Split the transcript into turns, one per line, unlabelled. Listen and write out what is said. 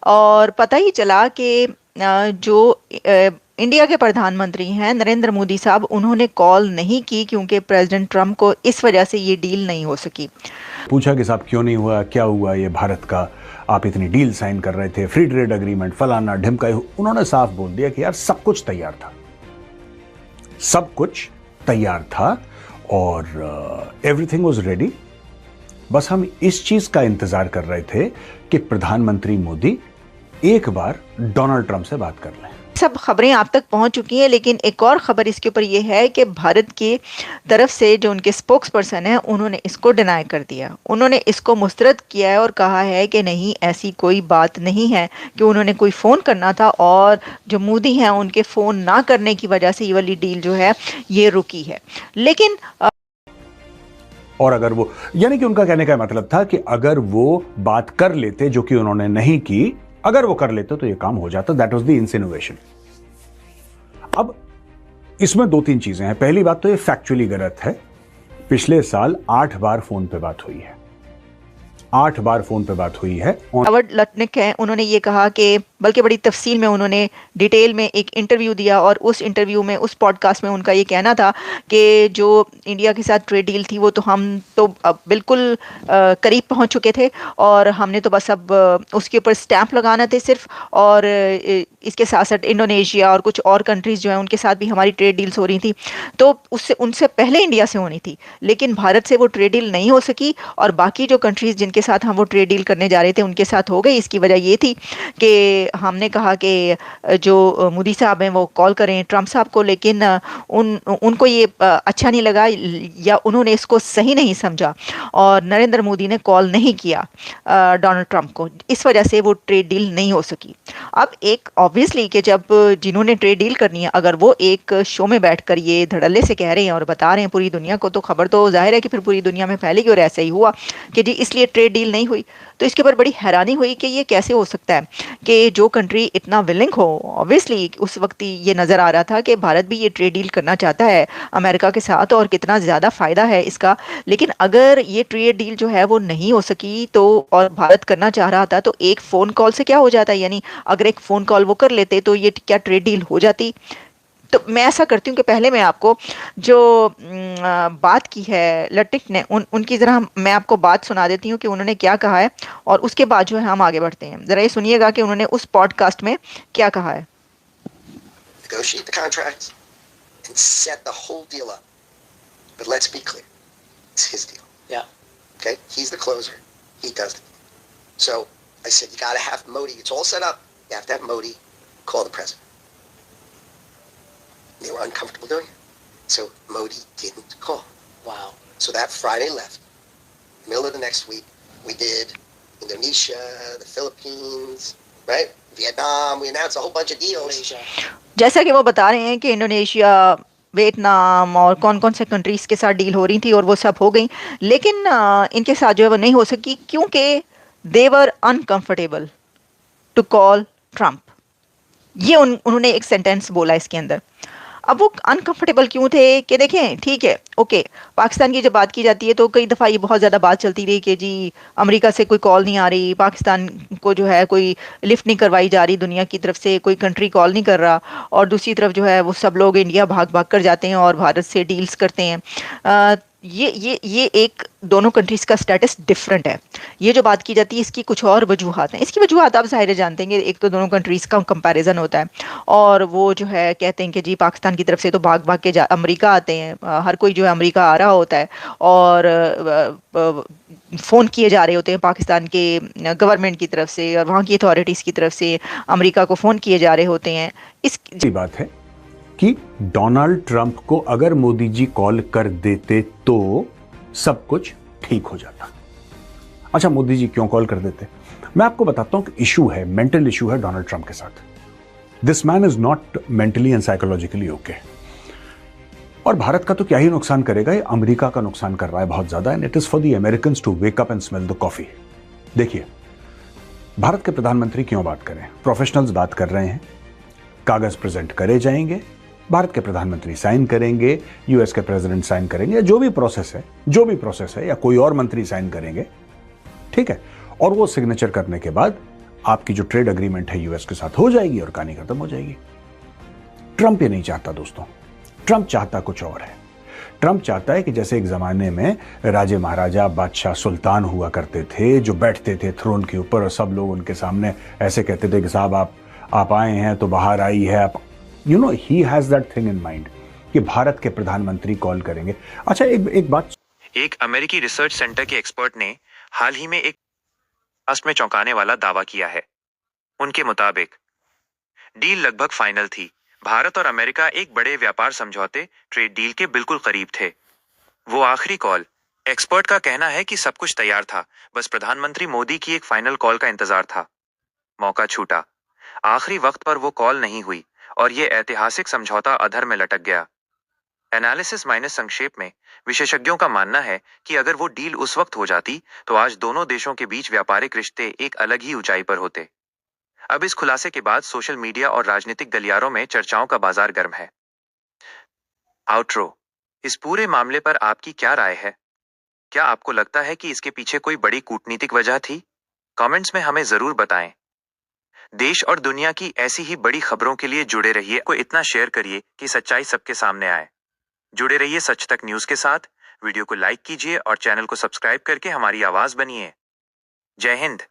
और पता ही चला कि जो इंडिया के प्रधानमंत्री हैं नरेंद्र मोदी साहब, उन्होंने कॉल नहीं की क्योंकि प्रेसिडेंट ट्रम्प को इस वजह से ये डील नहीं हो सकी।
पूछा कि साहब क्यों नहीं हुआ, क्या हुआ ये भारत का, आप इतनी डील साइन कर रहे थे, फ्री ट्रेड एग्रीमेंट फलाना ढिमका। उन्होंने साफ बोल दिया कि यार सब कुछ तैयार था, सब कुछ तैयार था और एवरीथिंग वाज रेडी। बस हम इस चीज का इंतजार कर रहे थे कि प्रधानमंत्री मोदी एक बार डोनाल्ड ट्रंप से बात कर लें।
सब खबरें आप तक पहुंच चुकी हैं, लेकिन एक और खबर इसके ऊपर यह है कि भारत की तरफ से जो उनके स्पोक्स पर्सन है उन्होंने इसको डिनाई कर दिया। उन्होंने इसको मुस्तरद किया है और कहा है कि नहीं, ऐसी कोई बात नहीं है कि उन्होंने कोई फ़ोन करना था और जो मोदी हैं उनके फ़ोन ना करने की वजह से ये वाली डील जो है ये रुकी है। लेकिन
और अगर वो, यानी कि उनका कहने का मतलब था कि अगर वो बात कर लेते, जो कि उन्होंने नहीं की, अगर वो कर लेते तो ये काम हो जाता। That was the insinuation. अब इसमें दो तीन चीजें हैं। पहली बात तो ये फैक्चुअली गलत है। पिछले साल 8 बार फोन पे बात हुई है, 8 बार फोन पे बात हुई है।
हॉवर्ड लटनिक है, उन्होंने ये कहा कि बल्कि बड़ी तफसील में उन्होंने डिटेल में एक इंटरव्यू दिया और उस इंटरव्यू में, उस पॉडकास्ट में उनका ये कहना था कि जो इंडिया के साथ ट्रेड डील थी वो तो हम तो अब बिल्कुल करीब पहुंच चुके थे और हमने तो बस अब उसके ऊपर स्टैंप लगाना थे सिर्फ। और इसके साथ साथ इंडोनेशिया और कुछ और कंट्रीज़ जो हैं उनके साथ भी हमारी ट्रेड डील्स हो रही थी, तो उससे उनसे पहले इंडिया से होनी थी, लेकिन भारत से वो ट्रेड डील नहीं हो सकी और बाकी जो कंट्रीज़ जिनके साथ हम वो ट्रेड डील करने जा रहे थे उनके साथ हो गई। इसकी वजह ये थी कि हमने कहा कि जो मोदी साहब हैं वो कॉल करें ट्रंप साहब को, लेकिन उनको ये अच्छा नहीं लगा या उन्होंने इसको सही नहीं समझा और नरेंद्र मोदी ने कॉल नहीं किया डोनाल्ड ट्रंप को। इस वजह से वो ट्रेड डील नहीं हो सकी। अब एक ऑब्वियसली कि जब जिन्होंने ट्रेड डील करनी है, अगर वो एक शो में बैठकर ये धड़ल्ले से कह रहे हैं और बता रहे हैं पूरी दुनिया को, तो खबर तो जाहिर है कि फिर पूरी दुनिया में फैलेगी। और ऐसा ही हुआ कि जी इसलिए ट्रेड डील नहीं हुई। तो इसके ऊपर बड़ी हैरानी हुई कि ये कैसे हो सकता है कि जो कंट्री इतना विलिंग हो, ऑब्वियसली उस वक्त ये नज़र आ रहा था कि भारत भी ये ट्रेड डील करना चाहता है अमेरिका के साथ और कितना ज़्यादा फ़ायदा है इसका, लेकिन अगर ये ट्रेड डील जो है वो नहीं हो सकी तो, और भारत करना चाह रहा था, तो एक फ़ोन कॉल से क्या हो जाता है, यानी अगर एक फ़ोन कॉल वो कर लेते तो ये क्या ट्रेड डील हो जाती। तो मैं ऐसा करती हूँ कि पहले मैं आपको जो बात की है लटिक ने उनकी ज़रा मैं आपको बात सुना देती हूँ कि उन्होंने क्या कहा है और उसके बाद जो है हम आगे बढ़ते हैं। ज़रा ये सुनिएगा कि उन्होंने उस पॉडकास्ट में क्या कहा है।
Negotiate the contract and set the whole deal up. But let's be clear, it's his deal.
Yeah.
Okay? He's the closer. He does the deal. So I said, you got to have Modi. It's all set up. You have to have Modi call the president. They were uncomfortable doing it. So Modi didn't call.
Wow.
So that Friday left. Middle of the next week, we did Indonesia, the Philippines, right? Vietnam. We announced a whole bunch of deals.
Malaysia.
जैसा कि वो बता रहे हैं कि Indonesia, Vietnam और कौन कौन से कंट्रीज़ के साथ डील हो रही थी और वो सब हो गई, लेकिन इनके साथ जो है वो नहीं हो सकी क्योंकि दे were uncomfortable to call Trump. ये उन्होंने एक सेंटेंस बोला इसके अंदर। अब वो अनकंफर्टेबल क्यों थे कि देखें, ठीक है, ओके, पाकिस्तान की जब बात की जाती है तो कई दफ़ा ये बहुत ज़्यादा बात चलती रही कि जी अमेरिका से कोई कॉल नहीं आ रही, पाकिस्तान को जो है कोई लिफ्ट नहीं करवाई जा रही, दुनिया की तरफ से कोई कंट्री कॉल नहीं कर रहा, और दूसरी तरफ जो है वो सब लोग इंडिया भाग भाग कर जाते हैं और भारत से डील्स करते हैं। ये एक दोनों कंट्रीज़ का स्टेटस डिफरेंट है। ये जो बात की जाती है इसकी कुछ और वजूहात हैं। इसकी वजूहात आप ज़ाहिर जानते हैं, एक तो दोनों कंट्रीज़ का कंपैरिजन होता है और वो जो है कहते हैं कि जी पाकिस्तान की तरफ से तो भाग भाग के अमेरिका आते हैं, हर कोई जो है अमेरिका आ रहा होता है और फ़ोन किए जा रहे होते हैं पाकिस्तान के गवर्नमेंट की तरफ से और वहाँ की अथॉरिटीज़ की तरफ से अमेरिका को फ़ोन किए जा रहे होते हैं।
इसकी बात है कि डोनाल्ड ट्रंप को अगर मोदी जी कॉल कर देते तो सब कुछ ठीक हो जाता। अच्छा, मोदी जी क्यों कॉल कर देते? मैं आपको बताता हूं कि इशू है, मेंटल इशू है डोनाल्ड ट्रंप के साथ। This man is not mentally and psychologically okay. और भारत का तो क्या ही नुकसान करेगा, ये अमेरिका का नुकसान कर रहा है बहुत ज्यादा, and it is for the Americans to wake up and smell the coffee. देखिए, भारत के प्रधानमंत्री क्यों बात करें, प्रोफेशनल्स बात कर रहे हैं, कागज प्रेजेंट करे जाएंगे, भारत के प्रधानमंत्री साइन करेंगे, यूएस के प्रेसिडेंट साइन करेंगे, जो भी प्रोसेस है या कोई और मंत्री साइन करेंगे, ठीक है। और वो सिग्नेचर करने के बाद आपकी जो ट्रेड एग्रीमेंट है यूएस के साथ हो जाएगी और कहानी खत्म हो जाएगी। ट्रंप ये नहीं चाहता दोस्तों। ट्रंप चाहता कुछ और है। ट्रंप चाहता है कि जैसे एक जमाने में राजे महाराजा बादशाह सुल्तान हुआ करते थे, जो बैठते थे थ्रोन के ऊपर और सब लोग उनके सामने ऐसे कहते थे कि साहब आप आए हैं तो बाहर आई है। आप he has that thing in mind कि भारत के प्रधानमंत्री कॉल करेंगे। अच्छा एक बात,
एक अमेरिकी रिसर्च सेंटर के एक्सपर्ट ने हाल ही में एक पॉडकास्ट में चौंकाने वाला दावा किया है। उनके मुताबिक डील लगभग फाइनल थी। भारत और अमेरिका एक बड़े व्यापार समझौते ट्रेड डील के बिल्कुल करीब थे। वो आखिरी कॉल, एक्सपर्ट का कहना है कि सब कुछ तैयार था, बस प्रधानमंत्री मोदी की एक फाइनल कॉल का इंतजार था। मौका छूटा, आखिरी वक्त पर वो कॉल नहीं हुई और ये ऐतिहासिक समझौता अधर में लटक गया। एनालिसिस माइनस संक्षेप में, विशेषज्ञों का मानना है कि अगर वो डील उस वक्त हो जाती तो आज दोनों देशों के बीच व्यापारिक रिश्ते एक अलग ही ऊंचाई पर होते। अब इस खुलासे के बाद सोशल मीडिया और राजनीतिक गलियारों में चर्चाओं का बाजार गर्म है। आउट्रो, इस पूरे मामले पर आपकी क्या राय है? क्या आपको लगता है कि इसके पीछे कोई बड़ी कूटनीतिक वजह थी? कमेंट्स में हमें जरूर बताएं। देश और दुनिया की ऐसी ही बड़ी खबरों के लिए जुड़े रहिए। को इतना शेयर करिए कि सच्चाई सबके सामने आए। जुड़े रहिए सच तक न्यूज के साथ। वीडियो को लाइक कीजिए और चैनल को सब्सक्राइब करके हमारी आवाज बनिए। जय हिंद।